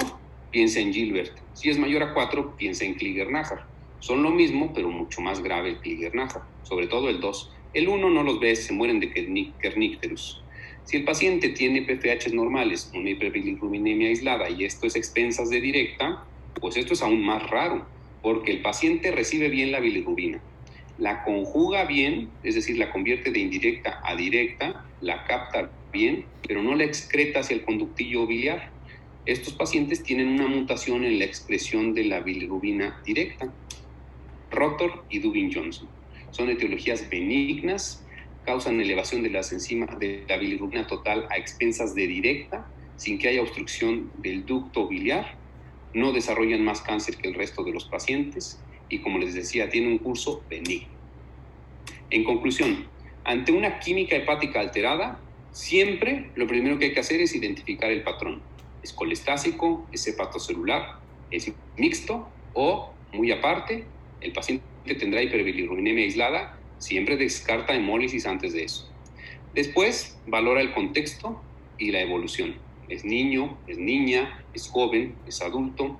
Speaker 1: piensa en Gilbert. Si es mayor a 4, piensa en Kliger-Najar. Son lo mismo, pero mucho más grave el Kliger-Najar, sobre todo el 2. El 1 no los ves, se mueren de kernicterus. Si el paciente tiene PFHs normales, una hiperbilirubinemia aislada, y esto es expensas de directa, pues esto es aún más raro, porque el paciente recibe bien la bilirrubina, la conjuga bien, es decir, la convierte de indirecta a directa, la capta bien, pero no la excreta hacia el conductillo biliar. Estos pacientes tienen una mutación en la expresión de la bilirrubina directa. Rotor y Dubin-Johnson. Son etiologías benignas, causan elevación de las enzimas de la bilirrubina total a expensas de directa, sin que haya obstrucción del ducto biliar, no desarrollan más cáncer que el resto de los pacientes y, como les decía, tienen un curso benigno. En conclusión, ante una química hepática alterada, siempre lo primero que hay que hacer es identificar el patrón. ¿Es colestásico? ¿Es hepatocelular? ¿Es mixto? O, muy aparte, el paciente tendrá hiperbilirubinemia aislada, siempre descarta hemólisis antes de eso. Después, valora el contexto y la evolución. ¿Es niño? ¿Es niña? ¿Es joven? ¿Es adulto?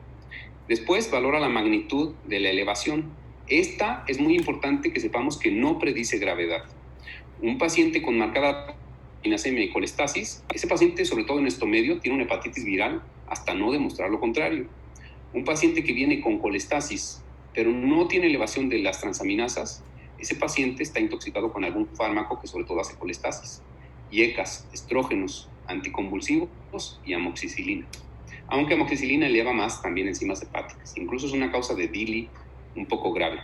Speaker 1: Después, valora la magnitud de la elevación. Esta es muy importante que sepamos que no predice gravedad. Un paciente con marcada inasemia y colestasis, ese paciente, sobre todo en esto medio, tiene una hepatitis viral hasta no demostrar lo contrario. Un paciente que viene con colestasis, pero no tiene elevación de las transaminasas, ese paciente está intoxicado con algún fármaco que sobre todo hace colestasis. IECAS, estrógenos, anticonvulsivos y amoxicilina. Aunque amoxicilina eleva más también enzimas hepáticas. Incluso es una causa de DILI un poco grave.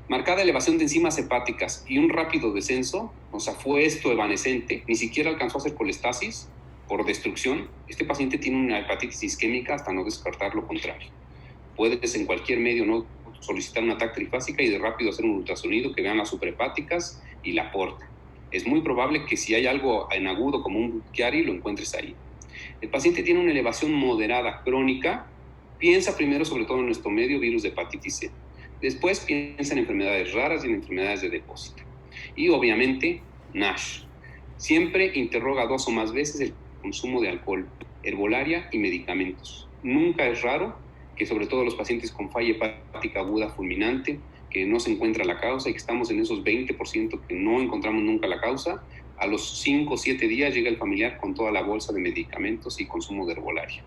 Speaker 1: Marcada elevación de enzimas hepáticas y un rápido descenso, o sea, fue esto evanescente, ni siquiera alcanzó a hacer colestasis por destrucción. Este paciente tiene una hepatitis isquémica hasta no descartar lo contrario. Puedes en cualquier medio no solicitar una TAC trifásica y de rápido hacer un ultrasonido que vean las suprahepáticas y la porta. Es muy probable que si hay algo en agudo como un Chiari lo encuentres ahí. El paciente tiene una elevación moderada crónica, piensa primero sobre todo en nuestro medio virus de hepatitis C. Después piensa en enfermedades raras y en enfermedades de depósito. Y obviamente NASH. Siempre interroga 2 o más veces el consumo de alcohol, herbolaria y medicamentos. Nunca es raro que sobre todo los pacientes con falla hepática aguda fulminante, que no se encuentra la causa y que estamos en esos 20% que no encontramos nunca la causa, a los 5 o 7 días llega el familiar con toda la bolsa de medicamentos y consumo de herbolaria.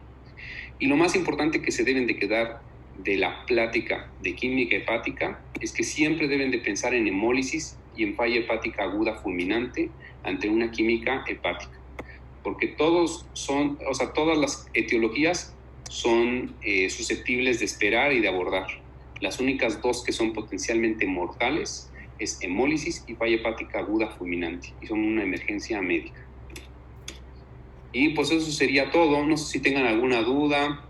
Speaker 1: Y lo más importante que se deben de quedar de la plática de química hepática es que siempre deben de pensar en hemólisis y en falla hepática aguda fulminante ante una química hepática, porque todas las etiologías son susceptibles de esperar y de abordar. Las únicas 2 que son potencialmente mortales es hemólisis y falla hepática aguda fulminante, y son una emergencia médica. Y pues eso sería todo. No sé si tengan alguna duda.